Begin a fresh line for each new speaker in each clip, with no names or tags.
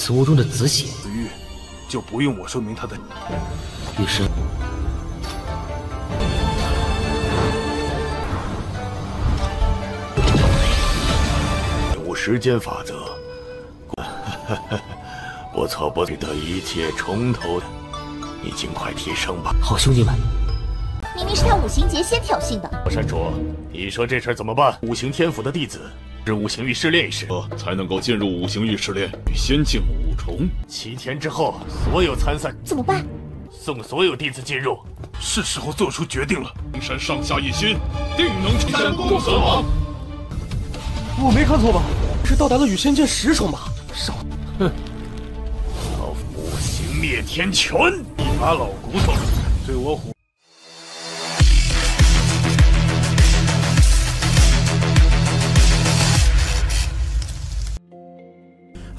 此物中的紫血，
紫玉就不用我说明它的
玉生。
领悟时间法则，不错不错，的一切从头，你尽快提升吧。
好兄弟们，
明明是他五行劫先挑衅的。
山主，你说这事儿怎么办？五行天府的弟子是五行域试炼一试，
才能够进入五行域试炼，先进五重。
7天之后，所有参赛
怎么办？
送所有弟子进入。
是时候做出决定了。
青山上下一心，定能成山共存亡。
我没看错吧？是到达了羽仙剑10重吧？少，
哼！老夫五行灭天拳，
一把老骨头，对我虎。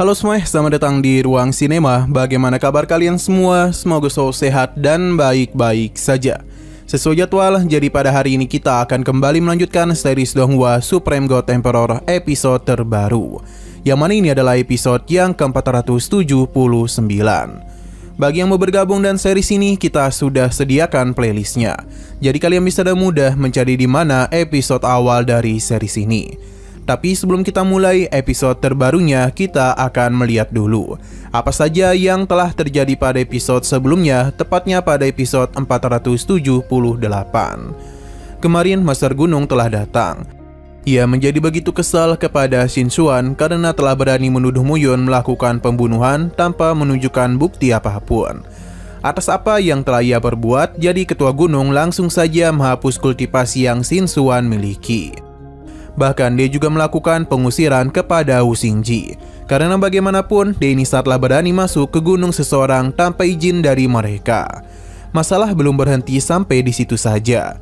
Halo semuanya, selamat datang di Ruang Sinema. Bagaimana kabar kalian semua? Semoga selalu sehat dan baik-baik saja. Sesuai jadwal, jadi pada hari ini kita akan kembali melanjutkan series Donghua Supreme God Emperor episode terbaru, yang mana ini adalah episode yang ke-479. Bagi yang mau bergabung dan series ini, kita sudah sediakan playlistnya. Jadi kalian bisa dengan mudah mencari di mana episode awal dari series ini. Tapi sebelum kita mulai episode terbarunya, kita akan melihat dulu apa saja yang telah terjadi pada episode sebelumnya, tepatnya pada episode 478. Kemarin Master Gunung telah datang. Ia menjadi begitu kesal kepada Shin Xuan karena telah berani menuduh Muyun melakukan pembunuhan tanpa menunjukkan bukti apapun. Atas apa yang telah ia perbuat, jadi Ketua Gunung langsung saja menghapus kultivasi yang Shin Xuan miliki. Bahkan dia juga melakukan pengusiran kepada Wu Xingji, karena bagaimanapun dia ini telah berani masuk ke gunung seseorang tanpa izin dari mereka. Masalah belum berhenti sampai di situ saja.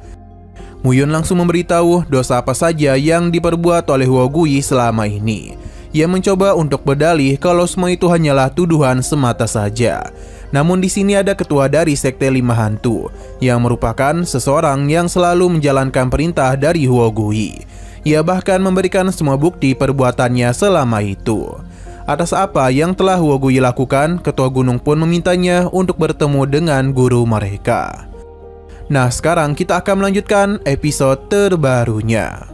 Muyun langsung memberitahu dosa apa saja yang diperbuat oleh Huo Gui selama ini. Ia mencoba untuk berdalih kalau semua itu hanyalah tuduhan semata saja. Namun di sini ada ketua dari Sekte Lima Hantu, yang merupakan seseorang yang selalu menjalankan perintah dari Huo Gui. Ia bahkan memberikan semua bukti perbuatannya selama itu. Atas apa yang telah Huo Gui lakukan, Ketua Gunung pun memintanya untuk bertemu dengan guru mereka. Nah, sekarang kita akan melanjutkan episode terbarunya.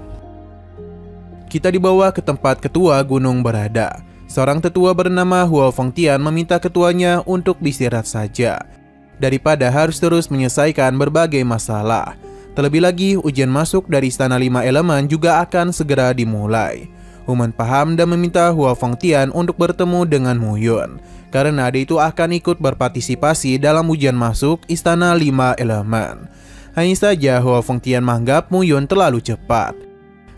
Kita dibawa ke tempat Ketua Gunung berada. Seorang tetua bernama Huo Fengtian meminta ketuanya untuk istirahat saja, daripada harus terus menyelesaikan berbagai masalah. Terlebih lagi, ujian masuk dari Istana 5 Elemen juga akan segera dimulai. Human paham dan meminta Huo Fengtian untuk bertemu dengan Muyun, karena dia itu akan ikut berpartisipasi dalam ujian masuk Istana 5 Elemen. Hanya saja Huo Fengtian menganggap Muyun terlalu cepat,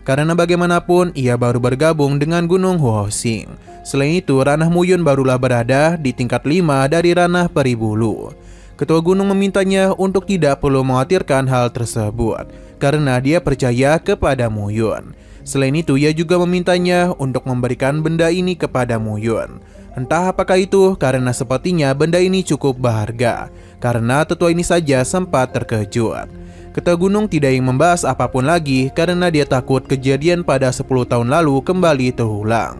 karena bagaimanapun ia baru bergabung dengan Gunung Huoxing. Selain itu, ranah Muyun barulah berada di tingkat 5 dari ranah Peri Bulu. Ketua Gunung memintanya untuk tidak perlu mengkhawatirkan hal tersebut, karena dia percaya kepada Muyun. Selain itu, ia juga memintanya untuk memberikan benda ini kepada Muyun. Entah apakah itu, karena sepertinya benda ini cukup berharga, karena tetua ini saja sempat terkejut. Ketua Gunung tidak ingin membahas apapun lagi, karena dia takut kejadian pada 10 tahun lalu kembali terulang.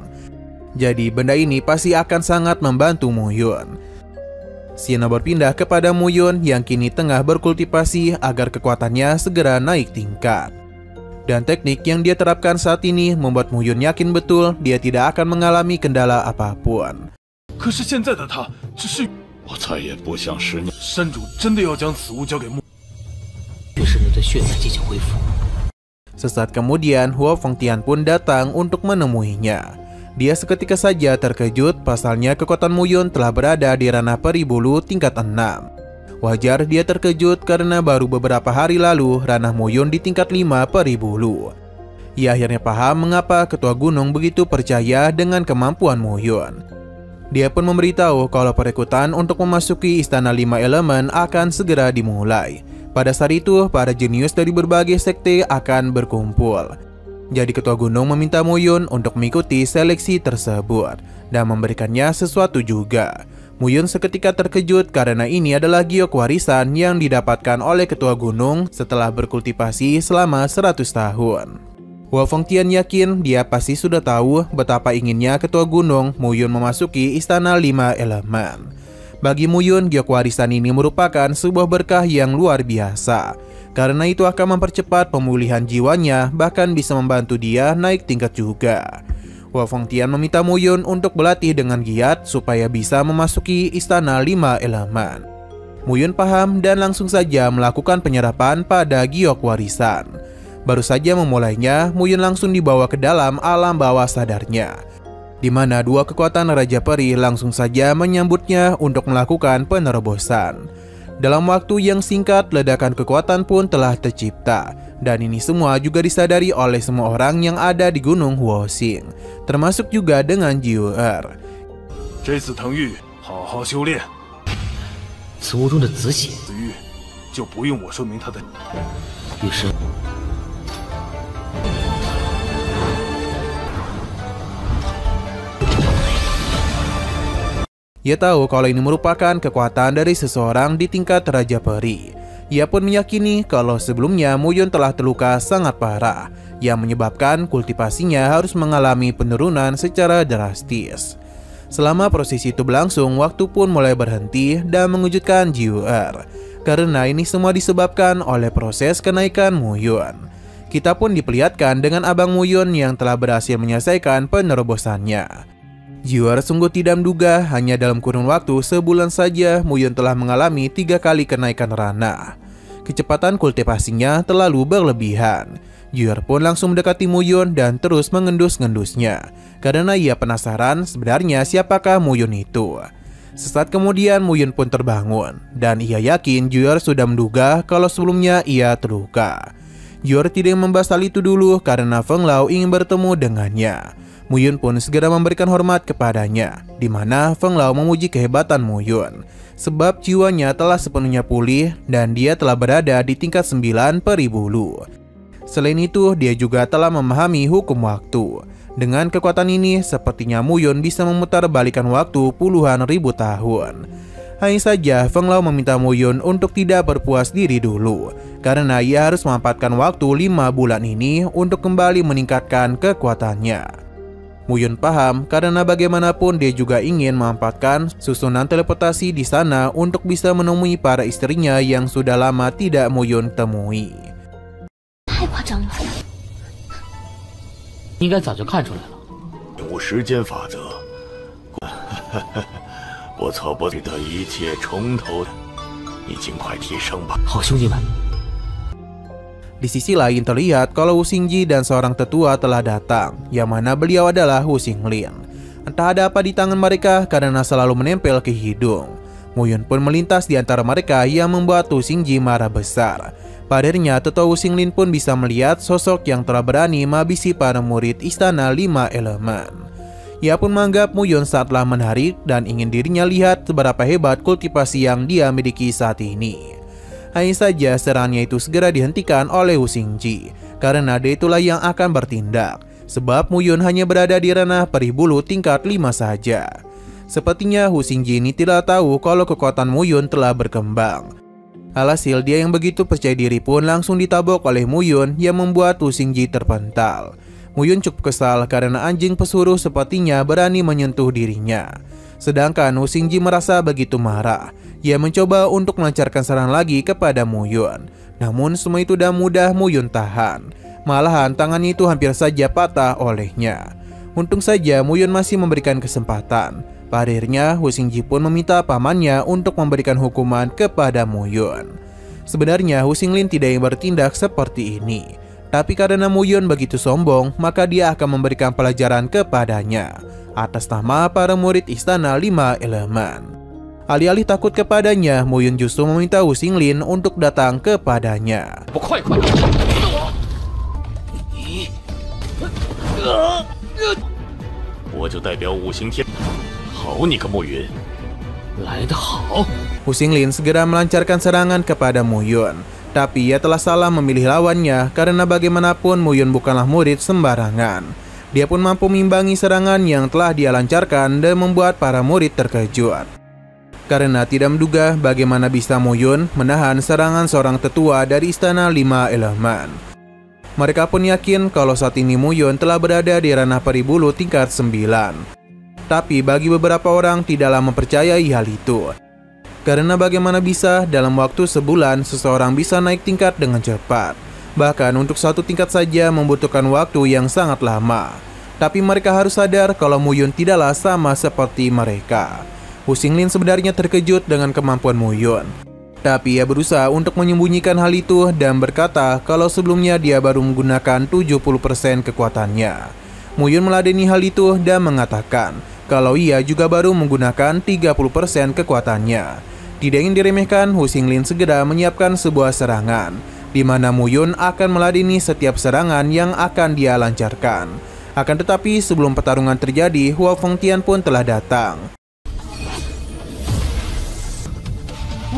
Jadi benda ini pasti akan sangat membantu Muyun. Siena berpindah kepada Muyun yang kini tengah berkultivasi agar kekuatannya segera naik tingkat. Dan teknik yang dia terapkan saat ini membuat Muyun yakin betul dia tidak akan mengalami kendala apapun.
可是现在的他只是……
我再也不想10年。
山主真的要将此物交给木？
玉生的血脉即将恢复。
Sesaat kemudian, Huo Fengtian pun datang untuk menemuinya. Dia seketika saja terkejut, pasalnya kekuatan Muyun telah berada di ranah Peri Bulu tingkat 6. Wajar dia terkejut karena baru beberapa hari lalu ranah Muyun di tingkat 5 Peri Bulu. Ia akhirnya paham mengapa Ketua Gunung begitu percaya dengan kemampuan Muyun. Dia pun memberitahu kalau perekrutan untuk memasuki Istana 5 Elemen akan segera dimulai. Pada saat itu, para jenius dari berbagai sekte akan berkumpul. Jadi Ketua Gunung meminta Muyun untuk mengikuti seleksi tersebut dan memberikannya sesuatu juga. Muyun seketika terkejut karena ini adalah giok warisan yang didapatkan oleh Ketua Gunung setelah berkultivasi selama 100 tahun. Hua Fengtian yakin dia pasti sudah tahu betapa inginnya ketua gunung Mu Yun memasuki istana 5 elemen. Bagi Mu Yun, giok warisan ini merupakan sebuah berkah yang luar biasa. Karena itu akan mempercepat pemulihan jiwanya, bahkan bisa membantu dia naik tingkat juga. Hua Fengtian meminta Mu Yun untuk berlatih dengan giat supaya bisa memasuki istana 5 elemen. Mu Yun paham dan langsung saja melakukan penyerapan pada giok warisan. Baru saja memulainya, Mu Yun langsung dibawa ke dalam alam bawah sadarnya, di mana dua kekuatan Raja Peri langsung saja menyambutnya untuk melakukan penerobosan. Dalam waktu yang singkat, ledakan kekuatan pun telah tercipta, dan ini semua juga disadari oleh semua orang yang ada di Gunung Huoxing, termasuk juga dengan Jiu'er.
这次腾玉好好修炼，
此物中的紫血，
紫玉就不用我说明他的。
玉生
Ia tahu kalau ini merupakan kekuatan dari seseorang di tingkat Raja Peri. Ia pun meyakini kalau sebelumnya Mu Yun telah terluka sangat parah, yang menyebabkan kultivasinya harus mengalami penurunan secara drastis. Selama proses itu berlangsung, waktu pun mulai berhenti dan mengejutkan Jiu'er, karena ini semua disebabkan oleh proses kenaikan Mu Yun. Kita pun diperlihatkan dengan Abang Mu Yun yang telah berhasil menyelesaikan penerobosannya. Jiu'er sungguh tidak menduga hanya dalam kurun waktu sebulan saja Mu Yun telah mengalami 3 kali kenaikan ranah. Kecepatan kultivasinya terlalu berlebihan. Jiu'er pun langsung mendekati Mu Yun dan terus mengendus-ngendusnya, karena ia penasaran sebenarnya siapakah Mu Yun itu. Sesaat kemudian Mu Yun pun terbangun, dan ia yakin Jiu'er sudah menduga kalau sebelumnya ia terluka. Jiu'er tidak membahas hal itu dulu karena Feng Lao ingin bertemu dengannya. Mu Yun pun segera memberikan hormat kepadanya, di mana Feng Lao memuji kehebatan Mu Yun, sebab jiwanya telah sepenuhnya pulih dan dia telah berada di tingkat 9 peri bulu. Selain itu, dia juga telah memahami hukum waktu. Dengan kekuatan ini, sepertinya Mu Yun bisa memutarbalikkan waktu puluhan ribu tahun. Hanya saja Feng Lao meminta Mu Yun untuk tidak berpuas diri dulu, karena ia harus memanfaatkan waktu 5 bulan ini untuk kembali meningkatkan kekuatannya. Mu Yun paham karena bagaimanapun dia juga ingin memanfaatkan susunan teleportasi di sana untuk bisa menemui para istrinya yang sudah lama tidak Mu Yun temui.
太夸张了！
应该早就看出来了。
无时间法则，不错不错的一切从头，你尽快提升吧。
好，兄弟们，
Di sisi lain terlihat kalau Wu Xingji dan seorang tetua telah datang, yang mana beliau adalah Wu Xinglin. Entah ada apa di tangan mereka karena selalu menempel ke hidung. Mu Yun pun melintas di antara mereka yang membuat Wu Xingji marah besar. Padahal tetua Wu Xinglin pun bisa melihat sosok yang telah berani menghabisi para murid istana 5 elemen. Ia pun menganggap Mu Yun saatlah menarik dan ingin dirinya lihat seberapa hebat kultivasi yang dia miliki saat ini. Hanya saja serangannya itu segera dihentikan oleh Wu Xingji, karena dia itulah yang akan bertindak, sebab Mu Yun hanya berada di ranah perih bulu tingkat 5 saja. Sepertinya Wu Xingji ini tidak tahu kalau kekuatan Mu Yun telah berkembang. Alhasil dia yang begitu percaya diri pun langsung ditabok oleh Mu Yun yang membuat Wu Xingji terpental. Mu Yun cukup kesal karena anjing pesuruh sepertinya berani menyentuh dirinya. Sedangkan Wu Xingji merasa begitu marah. Ia mencoba untuk melancarkan serangan lagi kepada Mu Yun. Namun semua itu tidak mudah Mu Yun tahan. Malahan tangannya itu hampir saja patah olehnya. Untung saja Mu Yun masih memberikan kesempatan. Pada akhirnya Wu Xingji pun meminta pamannya untuk memberikan hukuman kepada Mu Yun. Sebenarnya Wu Xinglin tidak ingin bertindak seperti ini. Tapi karena Mu Yun begitu sombong, maka dia akan memberikan pelajaran kepadanya atas nama para murid istana 5 elemen. Alih-alih takut kepadanya, Mu Yun justru meminta Wu Xinglin untuk datang kepadanya.
不快快！
我就代表五行天，好你个暮云！
来得好！
Wu Xinglin segera melancarkan serangan kepada Mu Yun. Tapi ia telah salah memilih lawannya karena bagaimanapun Mu Yun bukanlah murid sembarangan. Dia pun mampu mengimbangi serangan yang telah dia lancarkan dan membuat para murid terkejut. Karena tidak menduga bagaimana bisa Mu Yun menahan serangan seorang tetua dari istana 5 elemen. Mereka pun yakin kalau saat ini Muyun telah berada di ranah peribulu tingkat 9. Tapi bagi beberapa orang tidaklah mempercayai hal itu. Karena bagaimana bisa dalam waktu sebulan seseorang bisa naik tingkat dengan cepat. Bahkan untuk satu tingkat saja membutuhkan waktu yang sangat lama. Tapi mereka harus sadar kalau Muyun tidaklah sama seperti mereka. Hu Xinglin sebenarnya terkejut dengan kemampuan Muyun. Tapi ia berusaha untuk menyembunyikan hal itu dan berkata kalau sebelumnya dia baru menggunakan 70% kekuatannya. Muyun meladeni hal itu dan mengatakan kalau ia juga baru menggunakan 30% kekuatannya. Tidak ingin diremehkan, Hu Xinglin segera menyiapkan sebuah serangan, di mana Muyun akan meladeni setiap serangan yang akan dia lancarkan. Akan tetapi sebelum pertarungan terjadi, Hua Fengtian pun telah datang.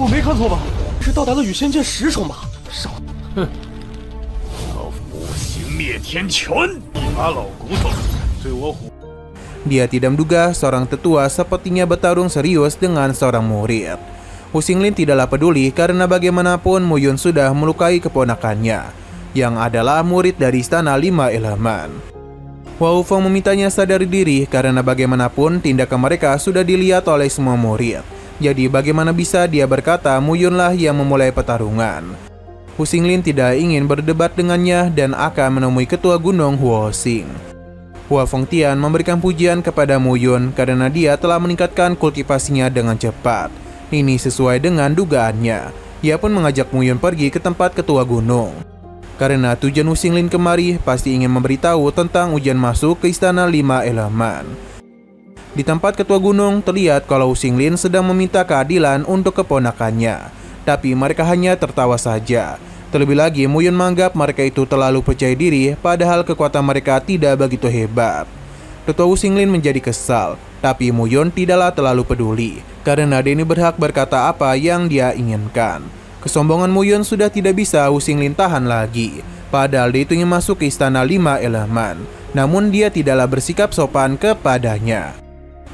我没看错吧？是到达了羽仙剑10重吧？少，
哼！老夫五行灭天拳，
一把老骨头，对我虎。
Dia tidak menduga seorang tetua sepertinya bertarung serius dengan seorang murid. Hu Xinglin tidaklah peduli karena bagaimanapun Muyun sudah melukai keponakannya, yang adalah murid dari Istana 5 Elemen. Hua Wufeng memintanya sadari diri karena bagaimanapun tindakan mereka sudah dilihat oleh semua murid. Jadi bagaimana bisa dia berkata Muyunlah yang memulai pertarungan. Hu Xinglin tidak ingin berdebat dengannya dan akan menemui ketua gunung Huoxing. Hua Fengtian memberikan pujian kepada Muyun karena dia telah meningkatkan kultivasinya dengan cepat. Ini sesuai dengan dugaannya. Ia pun mengajak Muyun pergi ke tempat ketua gunung. Karena tujuan Hu Xinglin kemari pasti ingin memberitahu tentang ujian masuk ke Istana 5 Elemen. Di tempat ketua gunung terlihat kalau Hu Xinglin sedang meminta keadilan untuk keponakannya. Tapi mereka hanya tertawa saja. Terlebih lagi Muyun menganggap mereka itu terlalu percaya diri padahal kekuatan mereka tidak begitu hebat. Ketua Hu Xinglin menjadi kesal. Tapi Muyun tidaklah terlalu peduli. Karena dia ini berhak berkata apa yang dia inginkan. Kesombongan Muyun sudah tidak bisa Hu Xinglin tahan lagi. Padahal dia itu ingin masuk ke Istana 5 Elemen. Namun dia tidaklah bersikap sopan kepadanya.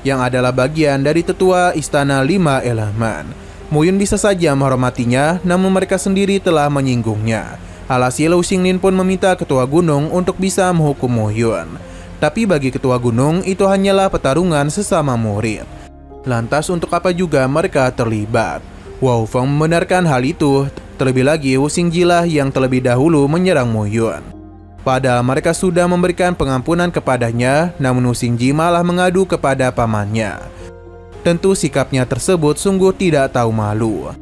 Yang adalah bagian dari tetua Istana 5 Elemen. Muyun bisa saja menghormatinya, namun mereka sendiri telah menyinggungnya. Alhasil Hu Xinglin pun meminta ketua gunung untuk bisa menghukum Muyun. Tapi bagi ketua gunung itu hanyalah pertarungan sesama murid. Lantas untuk apa juga mereka terlibat? Hua Wufeng membenarkan hal itu. Terlebih lagi Hu Xingjilah yang terlebih dahulu menyerang Muyun. Padahal mereka sudah memberikan pengampunan kepadanya, namun Hu Xingji malah mengadu kepada pamannya. Tentu sikapnya tersebut sungguh tidak tahu malu.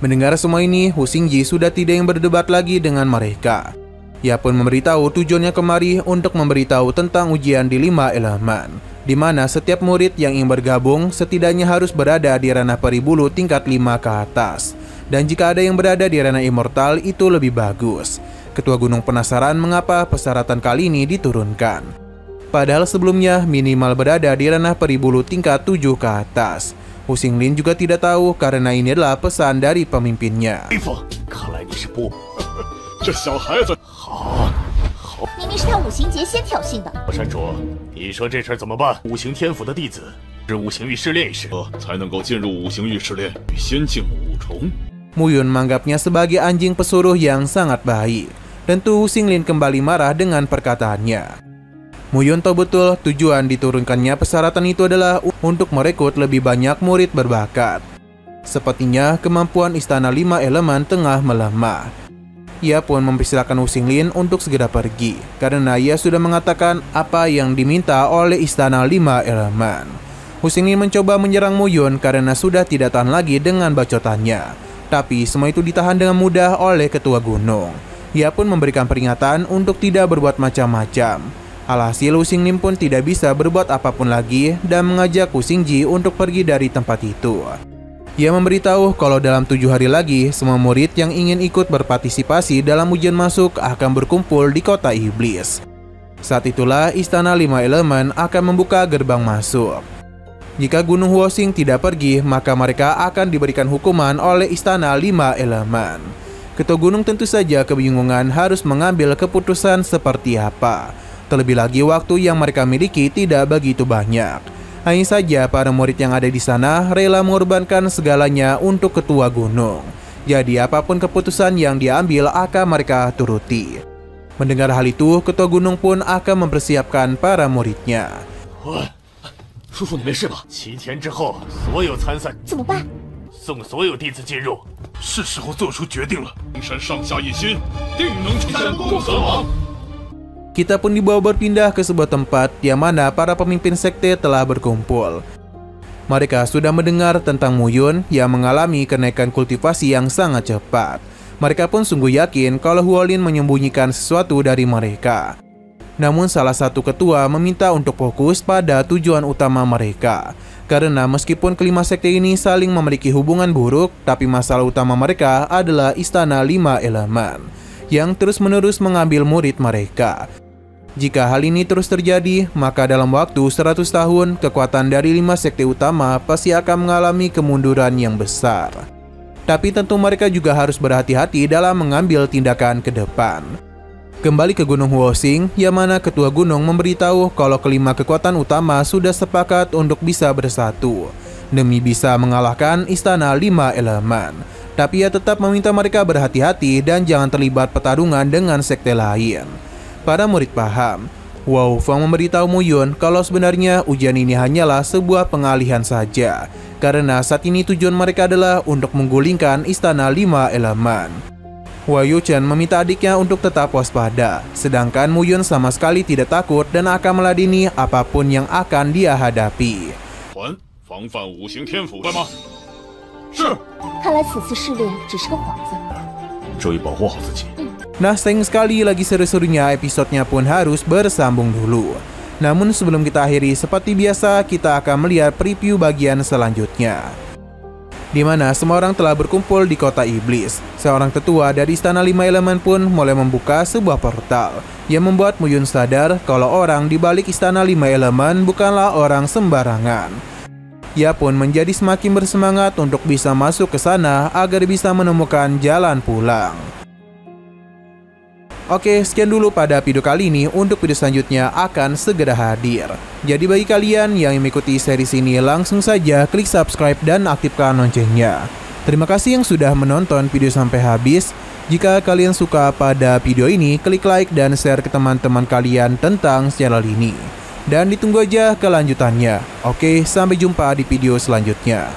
Mendengar semua ini, Hu Xingji sudah tidak ingin berdebat lagi dengan mereka. Ia pun memberitahu tujuannya kemari untuk memberitahu tentang ujian di 5 Elemen, di mana setiap murid yang ingin bergabung setidaknya harus berada di ranah peribulu tingkat 5 ke atas. Dan jika ada yang berada di ranah immortal itu lebih bagus. Ketua gunung penasaran mengapa persyaratan kali ini diturunkan. Padahal sebelumnya minimal berada di ranah peribulu tingkat 7 ke atas. Hu Xinglin juga tidak tahu karena ini adalah pesan dari pemimpinnya.
看来你是不……
这小孩子
好，
明明是他五行劫先挑衅的。
山主，你说这事儿怎么办？五行天府的弟子是五行域试炼一试，
才能够进入五行域试炼，与仙境五重。
Muyun menganggapnya sebagai anjing pesuruh yang sangat baik. Tentu Hu Xinglin kembali marah dengan perkataannya. Muyun tahu betul tujuan diturunkannya persyaratan itu adalah untuk merekrut lebih banyak murid berbakat. Sepertinya kemampuan Istana 5 Elemen tengah melemah. Ia pun mempersilahkan Hu Xinglin untuk segera pergi, karena ia sudah mengatakan apa yang diminta oleh Istana 5 Elemen. Hu Xinglin mencoba menyerang Muyun karena sudah tidak tahan lagi dengan bacotannya. Tapi semua itu ditahan dengan mudah oleh ketua gunung. Ia pun memberikan peringatan untuk tidak berbuat macam-macam. Alhasil Hu Xinglin pun tidak bisa berbuat apapun lagi dan mengajak Hu Xingji untuk pergi dari tempat itu. Ia memberitahu kalau dalam 7 hari lagi semua murid yang ingin ikut berpartisipasi dalam ujian masuk akan berkumpul di kota iblis. Saat itulah Istana 5 Elemen akan membuka gerbang masuk. Jika Gunung Huoxing tidak pergi, maka mereka akan diberikan hukuman oleh Istana 5 Elemen. Ketua gunung tentu saja kebingungan harus mengambil keputusan seperti apa. Terlebih lagi waktu yang mereka miliki tidak begitu banyak. Hanya saja para murid yang ada di sana rela mengorbankan segalanya untuk ketua gunung. Jadi apapun keputusan yang diambil akan mereka turuti. Mendengar hal itu, ketua gunung pun akan mempersiapkan para muridnya.
叔叔，你没事吧
？7天之后，所有参赛
怎么办？
送所有弟子进入。
是时候做出决定了。
灵山上下一心，定能出现共和王。
Kita pun dibawa berpindah ke sebuah tempat yang mana para pemimpin sekte telah berkumpul. Mereka sudah mendengar tentang Muyun yang mengalami kenaikan kultivasi yang sangat cepat. Mereka pun sungguh yakin kalau Huolin menyembunyikan sesuatu dari mereka. Namun salah satu ketua meminta untuk fokus pada tujuan utama mereka. Karena meskipun kelima sekte ini saling memiliki hubungan buruk, tapi masalah utama mereka adalah Istana 5 Elemen yang terus-menerus mengambil murid mereka. Jika hal ini terus terjadi, maka dalam waktu 100 tahun, kekuatan dari 5 sekte utama pasti akan mengalami kemunduran yang besar. Tapi tentu mereka juga harus berhati-hati dalam mengambil tindakan ke depan. Kembali ke Gunung Huoxing, yang mana ketua gunung memberitahu kalau kelima kekuatan utama sudah sepakat untuk bisa bersatu demi bisa mengalahkan Istana 5 Elemen. Tapi ia tetap meminta mereka berhati-hati dan jangan terlibat pertarungan dengan sekte lain. Para murid paham, Wao Fang memberitahu Muyun kalau sebenarnya ujian ini hanyalah sebuah pengalihan saja, karena saat ini tujuan mereka adalah untuk menggulingkan Istana 5 Elemen. Wei Yuchen meminta adiknya untuk tetap waspada, sedangkan Muyun sama sekali tidak takut dan akan meladeni apapun yang akan dia hadapi.
防范五行天府，快吗？是。
看来此次试炼只是个幌子。
注意保护好自己。
Nah, sayang sekali lagi seru-serunya episodenya pun harus bersambung dulu. Namun sebelum kita akhiri, seperti biasa kita akan melihat preview bagian selanjutnya, di mana semua orang telah berkumpul di kota iblis. Seorang tetua dari Istana 5 Elemen pun mulai membuka sebuah portal yang membuat Muyun sadar kalau orang di balik Istana 5 Elemen bukanlah orang sembarangan. Ia pun menjadi semakin bersemangat untuk bisa masuk ke sana agar bisa menemukan jalan pulang. Oke, sekian dulu pada video kali ini. Untuk video selanjutnya akan segera hadir. Jadi bagi kalian yang mengikuti series ini, langsung saja klik subscribe dan aktifkan loncengnya. Terima kasih yang sudah menonton video sampai habis. Jika kalian suka pada video ini, klik like dan share ke teman-teman kalian tentang channel ini. Dan ditunggu aja kelanjutannya. Oke, sampai jumpa di video selanjutnya.